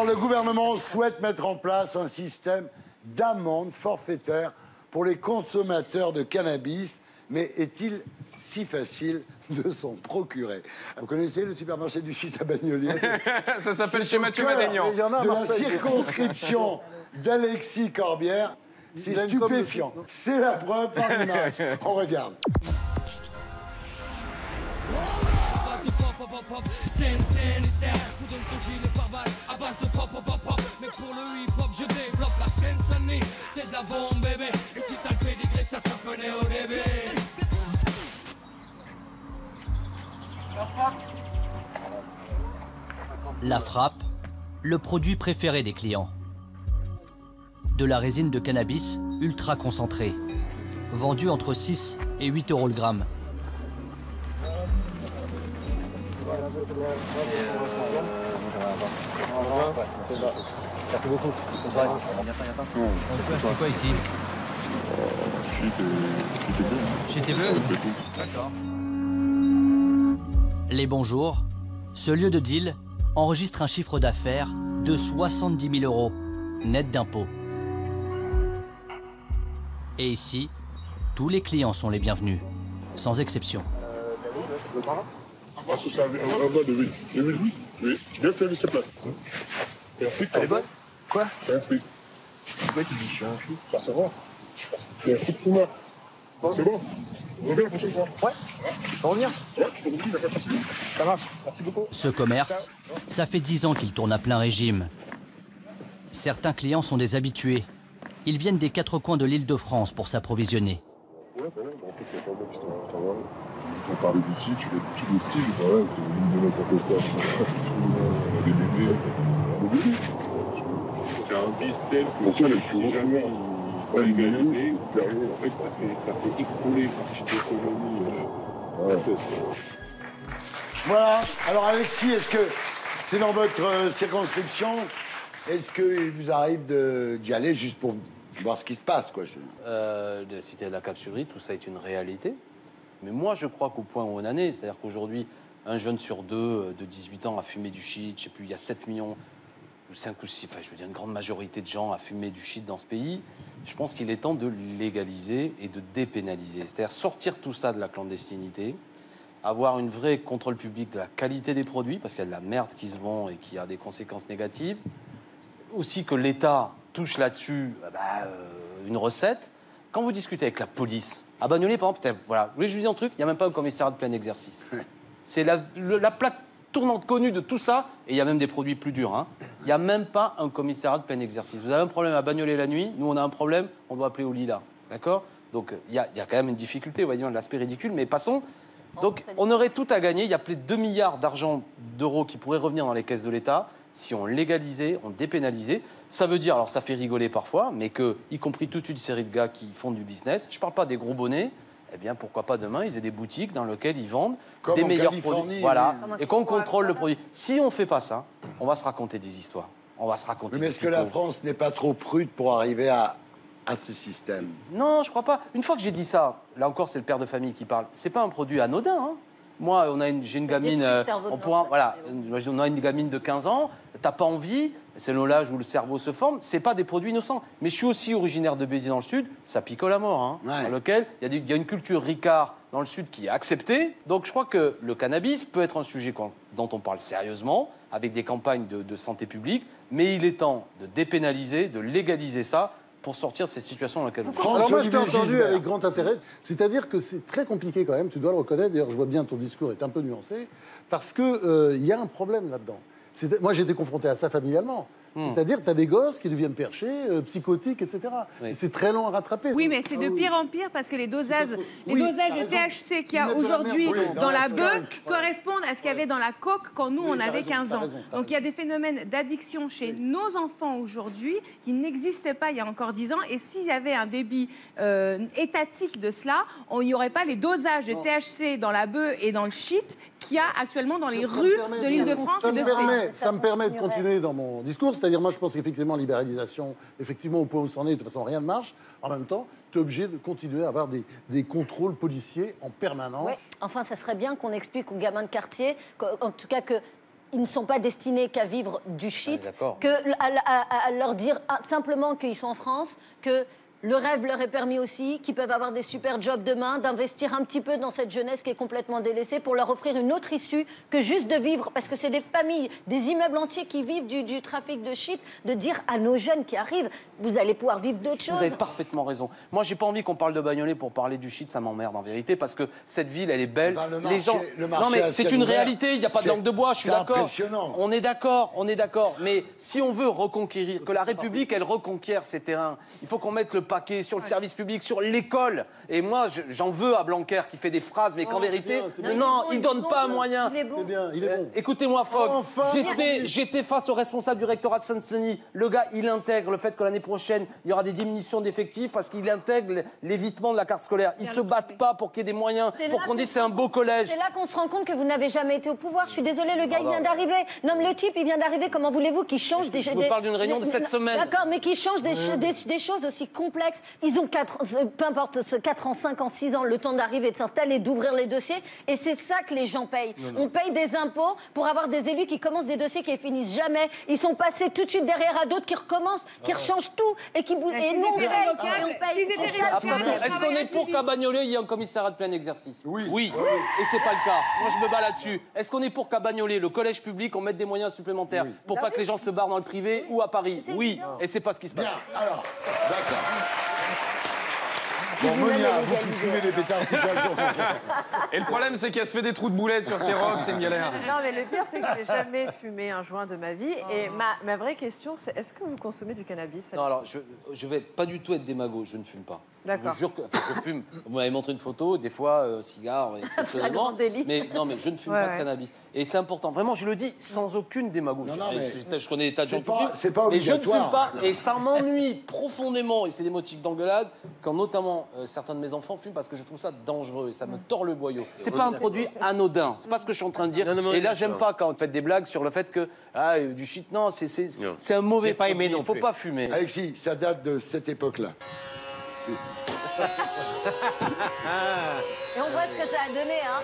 le gouvernement souhaite mettre en place un système d'amende forfaitaire pour les consommateurs de cannabis. Mais est-il si facile de s'en procurer? Vous connaissez le supermarché du Shit à Bagnolier? Ça s'appelle chez Mathieu Madénian. De la circonscription d'Alexis Corbière. C'est stupéfiant. C'est la preuve par l'image. On regarde. Mais pour le hip-hop, je développe la Seine-Saint-Denis. C'est de la bombe, bébé. Et si t'as le pédigré, ça se reconnaît au début. La frappe, le produit préféré des clients. De la résine de cannabis ultra concentrée, vendue entre 6 et 8 € le gramme. Merci beaucoup. On peut acheter quoi ici? Chez TB. D'accord. Les bons jours, ce lieu de deal enregistre un chiffre d'affaires de 70 000 € net d'impôts. Et ici, tous les clients sont les bienvenus, sans exception. Ah, c'est un bas de huile. Oui. Bien servi, s'il te plaît. Et un fric, Elle est bonne? Quoi? Et un fric. Pourquoi tu dis je suis un fric? Ça, c'est bon. Et un fric, c'est moi. C'est bon. Reviens la prochaine fois. Ouais. Tu peux revenir? Ouais, tu peux revenir, il n'y a pas de souci. Ça marche. Merci beaucoup. Ce commerce, ça fait 10 ans qu'il tourne à plein régime. Certains clients sont des habitués. Ils viennent des 4 coins de l'Île-de-France pour s'approvisionner. Ouais, en fait, il y a pas mal d'histoires. Ça va. On parlait d'ici, tu l'as le style, ouais, tu as une de nos contestations. Des bébés. C'est un bis tel que si jamais on légalisé, en fait, ça fait écrouler une partie de l'économie. Voilà. Alors Alexis, est-ce que c'est dans votre circonscription? Est-ce qu'il vous arrive d'y aller juste pour voir ce qui se passe, quoi? La cité de la capsulerie, tout ça est une réalité. Mais moi, je crois qu'au point où on en est, c'est-à-dire qu'aujourd'hui, un jeune sur deux de 18 ans a fumé du shit. Je sais plus, il y a 7 millions, ou 5 ou 6, enfin, je veux dire, une grande majorité de gens a fumé du shit dans ce pays. Je pense qu'il est temps de légaliser et de dépénaliser. C'est-à-dire sortir tout ça de la clandestinité, avoir une vraie contrôle public de la qualité des produits, parce qu'il y a de la merde qui se vend et qui a des conséquences négatives. Aussi que l'État touche là-dessus une recette. Quand vous discutez avec la police, à Bagnolet, par exemple, voilà, vous voulez que je vous dise un truc, il n'y a même pas un commissariat de plein exercice. C'est la plaque tournante connue de tout ça, et il y a même des produits plus durs. Hein. Il n'y a même pas un commissariat de plein exercice. Vous avez un problème à Bagnolet la nuit, nous on a un problème, on doit appeler au Lila. D'accord? Donc il y a quand même une difficulté, on va dire, de l'aspect ridicule, mais passons. Donc on aurait tout à gagner, il y a plus de 2 milliards d'euros qui pourraient revenir dans les caisses de l'État si on légalisait, on dépénalisait. Ça veut dire, alors ça fait rigoler parfois, mais que, y compris toute une série de gars qui font du business, je ne parle pas des gros bonnets, eh bien pourquoi pas demain, ils aient des boutiques dans lesquelles ils vendent comme des meilleurs Californie, produits. Voilà, oui. et qu'on contrôle le produit. Si on ne fait pas ça, on va se raconter des histoires. On va se raconter Mais est-ce que la France n'est pas trop prude pour arriver à ce système? Non, je crois pas. Une fois que j'ai dit ça, là encore, c'est le père de famille qui parle. C'est pas un produit anodin. Hein. Moi, j'ai une gamine. On a une gamine de 15 ans. T'as pas envie. C'est l'âge où le cerveau se forme. C'est pas des produits innocents. Mais je suis aussi originaire de Béziers dans le sud. Ça picole à mort. Hein, ouais. Dans lequel il y a une culture ricard dans le sud qui est acceptée. Donc, je crois que le cannabis peut être un sujet dont on parle sérieusement, avec des campagnes de santé publique. Mais il est temps de dépénaliser, de légaliser ça, pour sortir de cette situation dans laquelle vous êtes. Alors moi, je t'ai entendu avec grand intérêt. C'est-à-dire que c'est très compliqué quand même, tu dois le reconnaître. D'ailleurs, je vois bien ton discours est un peu nuancé, parce qu'il y a un problème là-dedans. Moi, j'ai été confronté à ça familialement. C'est-à-dire que tu as des gosses qui deviennent perchés, psychotiques, etc. Oui. C'est très long à rattraper. Oui, mais c'est de pire en pire parce que les dosages de THC qu'il y a aujourd'hui dans la bœuf correspondent à ce qu'il y avait dans la coke quand nous, on avait 15 ans. Donc il y a des phénomènes d'addiction chez nos enfants aujourd'hui qui n'existaient pas il y a encore 10 ans. Et s'il y avait un débit étatique de cela, il n'y aurait pas les dosages de THC dans la bœuf et dans le shit qu'il y a actuellement dans les rues de l'Île-de-France et de ce pays. Ça me permet de continuer dans mon discours. C'est-à-dire, moi, je pense qu'effectivement, libéralisation, effectivement, au point où c'en est, de toute façon, rien ne marche. En même temps, tu es obligé de continuer à avoir des contrôles policiers en permanence. Ouais. Enfin, ça serait bien qu'on explique aux gamins de quartier, en tout cas que ils ne sont pas destinés qu'à vivre du shit, d'accord. à leur dire simplement qu'ils sont en France, que le rêve leur est permis aussi, qu'ils peuvent avoir des super jobs demain, d'investir un petit peu dans cette jeunesse qui est complètement délaissée pour leur offrir une autre issue que juste de vivre, parce que c'est des familles, des immeubles entiers qui vivent du trafic de shit, de dire à nos jeunes qui arrivent, vous allez pouvoir vivre d'autres choses. Vous avez parfaitement raison. Moi, j'ai pas envie qu'on parle de Bagnolet pour parler du shit, ça m'emmerde en vérité, parce que cette ville, elle est belle. Enfin, les gens... Non, mais c'est une réalité, il n'y a pas de langue de bois, je suis d'accord. Impressionnant. On est d'accord. Mais si on veut reconquérir, que la République, elle reconquiert ces terrains, il faut qu'on mette le paquet sur le service public, sur l'école. Et moi, j'en veux à Blanquer qui fait des phrases, mais qu'en vérité, non, il donne pas un moyen. Il est bon. C'est bien, il est bon. Écoutez-moi, Fogg, j'étais face au responsable du rectorat de Seine-Saint-Denis. Le gars, il intègre le fait que l'année prochaine, il y aura des diminutions d'effectifs parce qu'il intègre l'évitement de la carte scolaire. Ils se battent pas pour qu'il y ait des moyens, pour qu'on dise c'est un beau collège. C'est là qu'on se rend compte que vous n'avez jamais été au pouvoir. Je suis désolée, le gars, il vient d'arriver. Non, mais le type, il vient d'arriver. Comment voulez-vous qu'il change des... Je vous parle d'une réunion de 7 semaines. D'accord, mais qu'il change des choses aussi complexes. Ils ont 4 ans, 5 ans, 6 ans, le temps d'arriver, de s'installer, d'ouvrir les dossiers. Et c'est ça que les gens payent. On paye des impôts pour avoir des élus qui commencent des dossiers qui ne finissent jamais. Ils sont passés tout de suite derrière à d'autres qui recommencent, qui rechangent tout et qui bougent. Et nous, on paye. Et on paye. Est-ce qu'on est pour qu'à Bagnolet, il y ait un commissariat de plein exercice? Oui. Et c'est pas le cas. Moi, je me bats là-dessus. Est-ce qu'on est pour qu'à Bagnolet, le collège public, on mette des moyens supplémentaires pour pas que les gens se barrent dans le privé ou à Paris? Oui. Et c'est pas ce qui se passe. Bien, alors, d'accord. Bon, Monia, vous qui fumez des pétards toute la journée. Et le problème, c'est qu'elle se fait des trous de boulettes sur ses robes, c'est une galère. Non, mais le pire, c'est que j'ai jamais fumé un joint de ma vie. Et ma vraie question, c'est est-ce que vous consommez du cannabis? Non, alors, je vais pas du tout être démago, je ne fume pas. D'accord. Je vous jure que je fume. Vous m'avez montré une photo, des fois, cigare, exceptionnellement. Mais non, mais je ne fume pas de cannabis. Et c'est important. Vraiment, je le dis sans aucune démagogie. Je connais des tas de gens qui fument. C'est pas obligatoire. Mais je ne fume pas. Et ça m'ennuie profondément. Et c'est des motifs d'engueulade quand notamment certains de mes enfants fument parce que je trouve ça dangereux et ça me tord le boyau. C'est pas un produit anodin. C'est pas ce que je suis en train de dire. Et là, j'aime pas quand on fait des blagues sur le fait que du shit. Non, c'est un mauvais pas aimé non plus. Il faut pas fumer. Alexis, ça date de cette époque-là. Et on voit ce que ça a donné, hein.